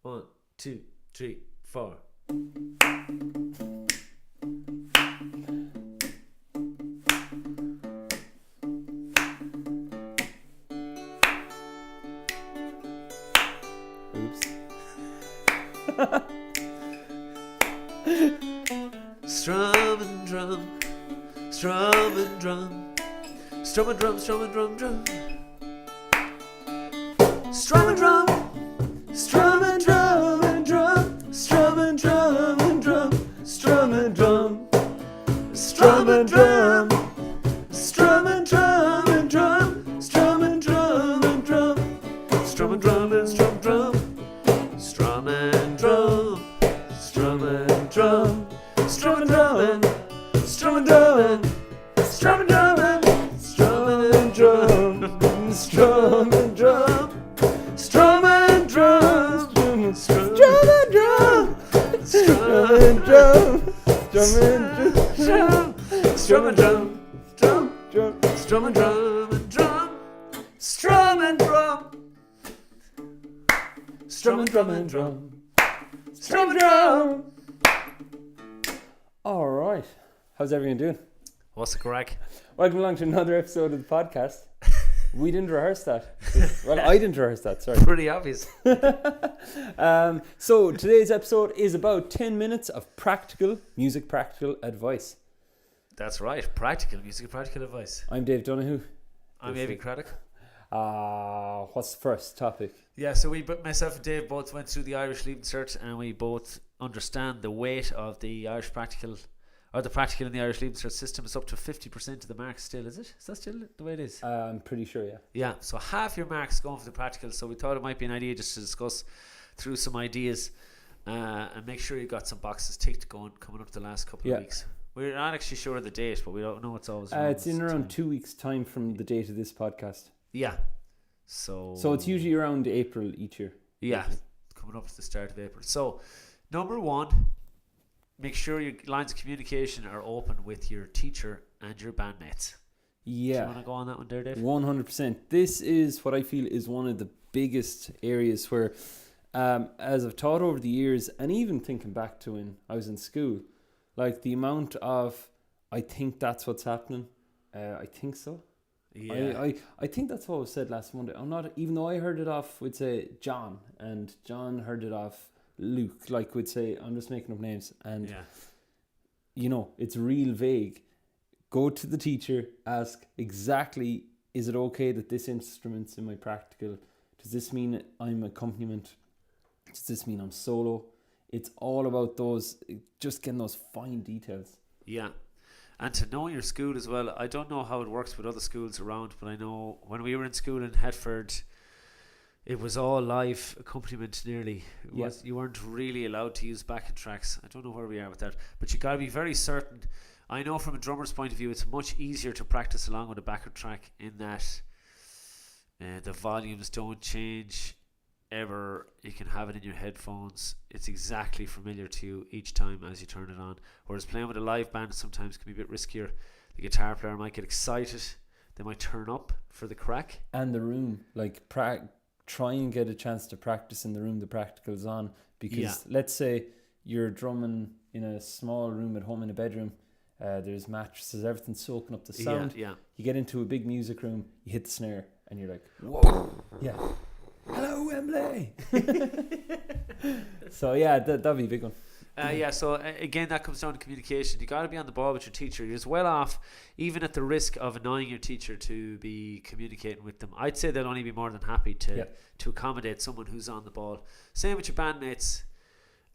1, 2, 3, 4. Oops. Strum and drum, strum and drum, strum and drum, strum and drum, drum. Strum and drum, strum and drum and drum, strum and drum and drum, strum and drum, strum and drum, strum and drum and drum, strum and drum and drum, strum and drum and strum drum, strum and drum, strum and drum, strum and drum and strum and drum and strum and drum and strum and drum, strum and drum. Strum and drum, strum and drum, strum and drum, strum and drum, strum and drum, drum, strum and drum and drum, strum and drum, strum and drum and drum, strum and drum. All right. How's everyone doing? What's the crack? Welcome along to another episode of the podcast. We didn't rehearse that. Well, I didn't rehearse that, sorry. Pretty obvious. So today's episode is about 10 minutes of music practical advice. That's right. Practical music, practical advice. I'm Dave Donoghue. I'm Éimhin Cradock. What's the first topic? Yeah, so myself and Dave both went through the Irish Leaving Cert, and we both understand the weight of the Irish practical, or the practical in the Irish Leaving Cert system is up to 50% of the marks still, is it? Is that still the way it is? I'm pretty sure, yeah. Yeah, so half your marks going for the practical, so we thought it might be an idea just to discuss through some ideas and make sure you got some boxes ticked coming up the last couple of weeks. We're not actually sure of the date, but we don't know what's always it's in around 2 weeks' time from the date of this podcast. Yeah. So it's usually around April each year. Yeah, coming up to the start of April. So, number one, make sure your lines of communication are open with your teacher and your bandmates. Yeah. Do you want to go on that one there, Dave? 100%. This is what I feel is one of the biggest areas where, as I've taught over the years, and even thinking back to when I was in school, like the amount of, I think that's what's happening. I think so. Yeah. I think that's what was said last Monday. I'm not, even though I heard it off, would say John, and John heard it off Luke, like would say, I'm just making up names, and you know, it's real vague. Go to the teacher, ask exactly, is it okay that this instrument's in my practical? Does this mean I'm accompaniment? Does this mean I'm solo? It's all about those, just getting those fine details. Yeah. And to know your school as well. I don't know how it works with other schools around, but I know when we were in school in Hertford, it was all live accompaniment nearly. You weren't really allowed to use backing tracks. I don't know where we are with that, but you got to be very certain. I know from a drummer's point of view, it's much easier to practice along with a backing track in that the volumes don't change ever. You can have it in your headphones. It's exactly familiar to you each time as you turn it on. Whereas playing with a live band sometimes can be a bit riskier. The guitar player might get excited. They might turn up for the crack. And the room, like try and get a chance to practice in the room the practical's on, because let's say you're drumming in a small room at home in a bedroom, there's mattresses, everything's soaking up the sound. You get into a big music room, you hit the snare and you're like, whoa, hello Wembley. So that'd be a big one. So again, that comes down to communication. You got to be on the ball with your teacher. You're as well off, even at the risk of annoying your teacher, to be communicating with them. I'd say they'll only be more than happy to accommodate someone who's on the ball. Same with your bandmates.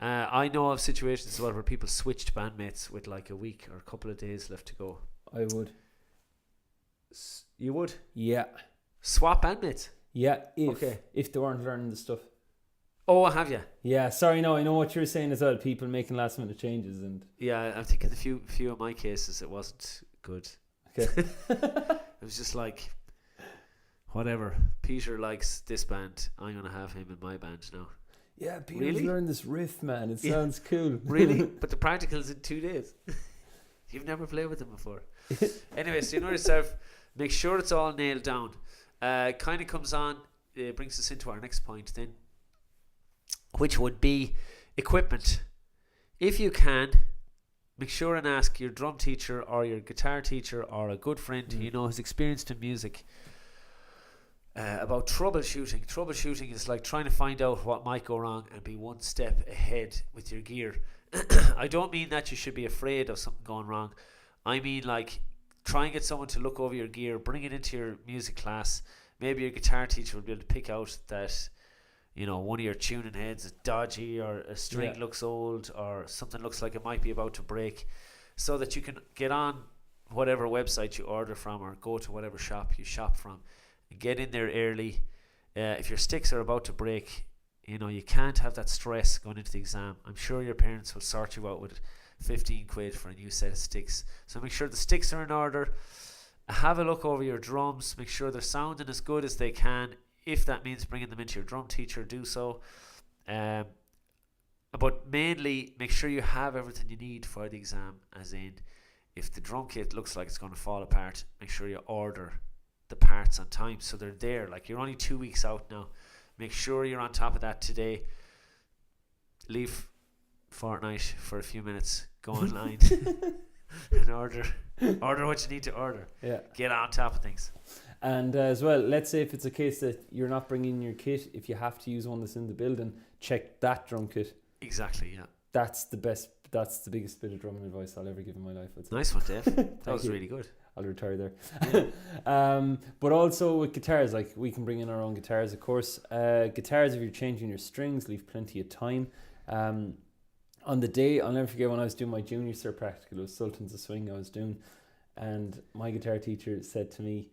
I know of situations as well where people switched bandmates with like a week or a couple of days left to go. I would. You would? Yeah. Swap bandmates? Yeah, if they weren't learning the stuff. Oh, have you? Yeah, sorry, no, I know what you're saying as well. People making last minute changes and. Yeah, I'm thinking a few of my cases it wasn't good. Okay. It was just like, whatever. Peter likes this band. I'm gonna have him in my band now. Yeah, Peter's learned this riff, man. It sounds cool. Really? But the practical's in 2 days. You've never played with them before. Anyway, so you know yourself. Make sure it's all nailed down. Kind of comes on. It brings us into our next point then. which would be equipment. If you can, make sure and ask your drum teacher or your guitar teacher or a good friend who you know who's experienced in music about troubleshooting. Troubleshooting is like trying to find out what might go wrong and be one step ahead with your gear. I don't mean that you should be afraid of something going wrong. I mean like try and get someone to look over your gear, bring it into your music class. Maybe your guitar teacher will be able to pick out that, you know, one of your tuning heads is dodgy, or a string looks old, or something looks like it might be about to break, so that you can get on whatever website you order from or go to whatever shop you shop from and get in there early. If your sticks are about to break, you know, you can't have that stress going into the exam. I'm sure your parents will sort you out with 15 quid for a new set of sticks. So make sure the sticks are in order. Have a look over your drums. Make sure they're sounding as good as they can. If that means bringing them into your drum teacher, do so. But mainly, make sure you have everything you need for the exam. As in, if the drum kit looks like it's going to fall apart, make sure you order the parts on time so they're there. Like, you're only 2 weeks out now. Make sure you're on top of that today. Leave Fortnite for a few minutes. Go online and order what you need to order. Yeah. Get on top of things. And as well, let's say if it's a case that you're not bringing your kit, if you have to use one that's in the building, check that drum kit. Exactly, yeah. That's the biggest bit of drumming advice I'll ever give in my life. Nice one, Dave. That was really good. I'll retire there. But also with guitars, like, we can bring in our own guitars, of course. Guitars, if you're changing your strings, leave plenty of time. On the day, I'll never forget when I was doing my junior cert practical, it was Sultans of Swing I was doing, and my guitar teacher said to me,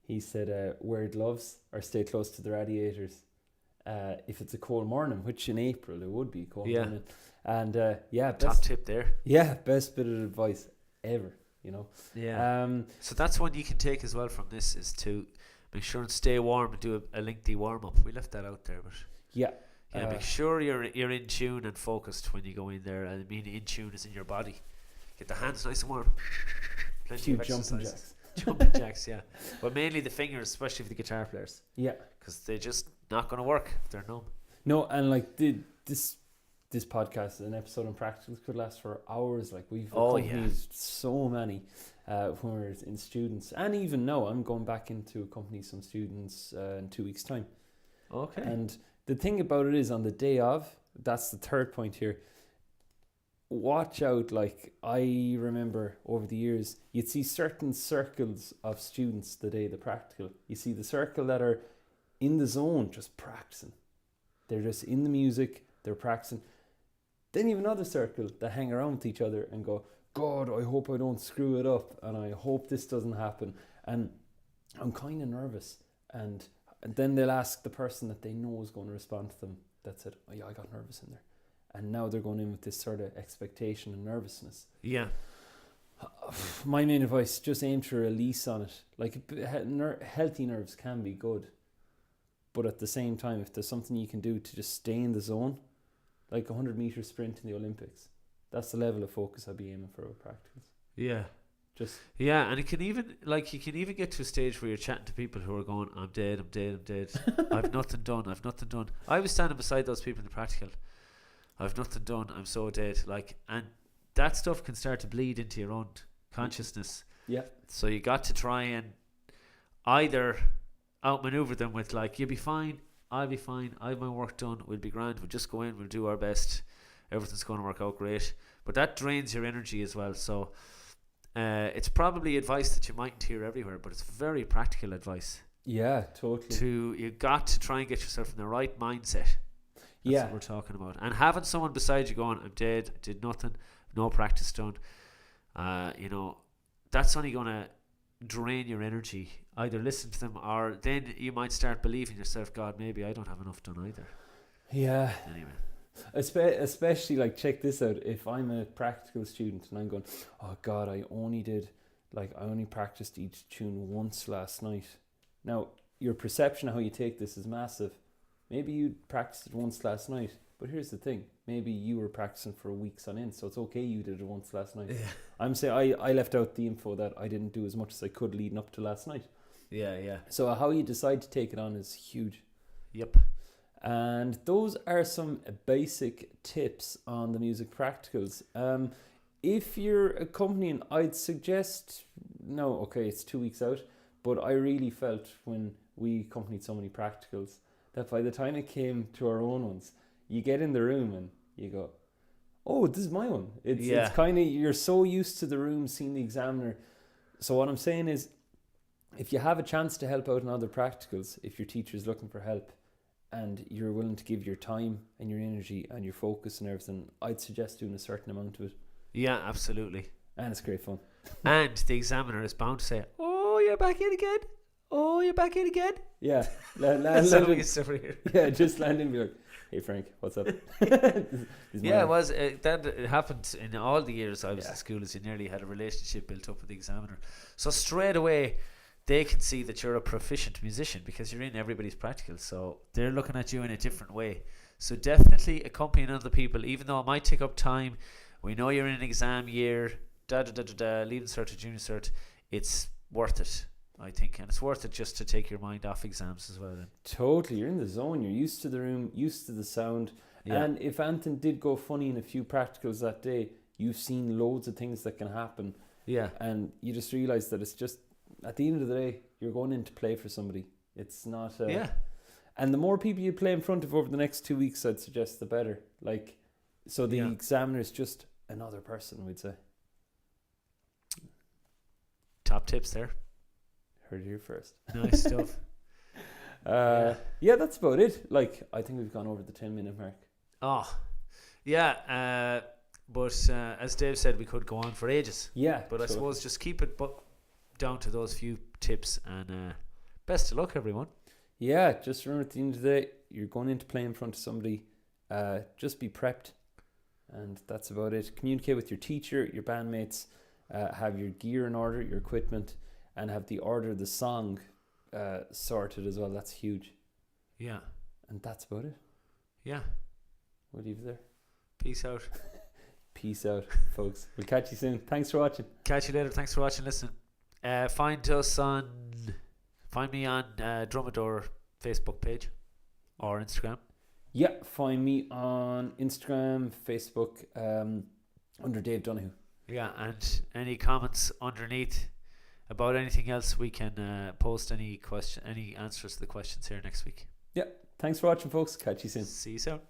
he said, wear gloves or stay close to the radiators if it's a cold morning, which in April it would be a cold morning. And top tip there. Yeah, best bit of advice ever, you know. Yeah. So that's one you can take as well from this, is to make sure and stay warm and do a lengthy warm up. We left that out there, but make sure you're in tune and focused when you go in there. I mean, in tune is in your body. Get the hands nice and warm. Plenty of jumping jacks. Jumping jacks, yeah. But mainly the fingers, especially for the guitar players. Yeah. Because they're just not going to work if they're numb. No, and like this podcast, an episode on practicals could last for hours. Like, we've accompanied so many when we're in students. And even now, I'm going back into accompany some students in 2 weeks' time. Okay. And the thing about it is, on the day of, that's the third point here, watch out. Like, I remember over the years, you'd see certain circles of students the day of the practical. You see the circle that are in the zone just practicing. They're just in the music, they're practicing. Then you have another circle that hang around with each other and go, God, I hope I don't screw it up, and I hope this doesn't happen. And I'm kind of nervous. And then they'll ask the person that they know is going to respond to them that said, oh yeah, I got nervous in there. And now they're going in with this sort of expectation and nervousness. Yeah. My main advice, just aim to release on it. Like, healthy nerves can be good, but at the same time, if there's something you can do to just stay in the zone, like a 100-meter sprint in the Olympics, that's the level of focus I'd be aiming for with practicals. Yeah. And it can even, like, you can even get to a stage where you're chatting to people who are going, I'm dead. I've nothing done. I was standing beside those people in the practical. I've nothing done. I'm so dead. Like, and that stuff can start to bleed into your own consciousness. Yeah. So you got to try and either outmaneuver them with, like, you'll be fine, I'll be fine, I have my work done, we'll be grand, we'll just go in, we'll do our best, everything's going to work out great. But that drains your energy as well. So it's probably advice that you mightn't hear everywhere, but it's very practical advice. Yeah, totally. You got to try and get yourself in the right mindset. That's what we're talking about. And having someone beside you going, I'm dead, did nothing, no practice done, that's only going to drain your energy. Either listen to them, or then you might start believing yourself, God, maybe I don't have enough done either. Yeah. Anyway. Especially, like, check this out. If I'm a practical student and I'm going, oh God, I only practiced each tune once last night. Now, your perception of how you take this is massive. Maybe you practiced it once last night, but here's the thing. Maybe you were practicing for weeks on end, so it's okay you did it once last night. Yeah. I'm saying I left out the info that I didn't do as much as I could leading up to last night. Yeah. So how you decide to take it on is huge. Yep. And those are some basic tips on the music practicals. If you're accompanying, I'd suggest, no, okay, it's 2 weeks out, but I really felt when we accompanied so many practicals that by the time it came to our own ones, you get in the room and you go, oh, this is my one. It's kind of, you're so used to the room, seeing the examiner. So what I'm saying is, if you have a chance to help out in other practicals, if your teacher is looking for help and you're willing to give your time and your energy and your focus and everything, I'd suggest doing a certain amount of it. Yeah, absolutely. And it's great fun. And the examiner is bound to say, oh, you're back in again? Oh, you're back in again? Yeah. Just land in and be like, hey Frank, what's up? It was it happened in all the years I was in school, as you nearly had a relationship built up with the examiner. So straight away they can see that you're a proficient musician because you're in everybody's practicals, so they're looking at you in a different way. So definitely accompanying other people, even though it might take up time. We know you're in an exam year, leaving cert or junior cert. It's worth it, I think, and it's worth it just to take your mind off exams as well. Then. Totally, you're in the zone. You're used to the room, used to the sound. Yeah. And if anything did go funny in a few practicals that day, you've seen loads of things that can happen. Yeah, and you just realise that it's just, at the end of the day, you're going in to play for somebody. It's not. And the more people you play in front of over the next 2 weeks, I'd suggest the better. Like, so the examiner is just another person, we'd say. Top tips there. Heard it here first. Nice stuff. Yeah, that's about it. Like, I think we've gone over the 10-minute mark. Oh, yeah. But as Dave said, we could go on for ages. Yeah. But I suppose just keep it down to those few tips, and best of luck, everyone. Yeah, just remember at the end of the day, you're going in to play in front of somebody. Just be prepped. And that's about it. Communicate with your teacher, your bandmates, have your gear in order, your equipment, and have the order of the song sorted as well. That's huge. Yeah. And that's about it. Yeah. We'll leave it there. Peace out. Peace out, folks. We'll catch you soon. Thanks for watching. Catch you later. Thanks for watching. Listen, find me on Drumadore Facebook page or Instagram. Yeah, find me on Instagram, Facebook, under Dave Donoghue. Yeah, and any comments underneath about anything else, we can post any answers to the questions here next week. Yeah, thanks for watching, folks. Catch you soon. See you soon.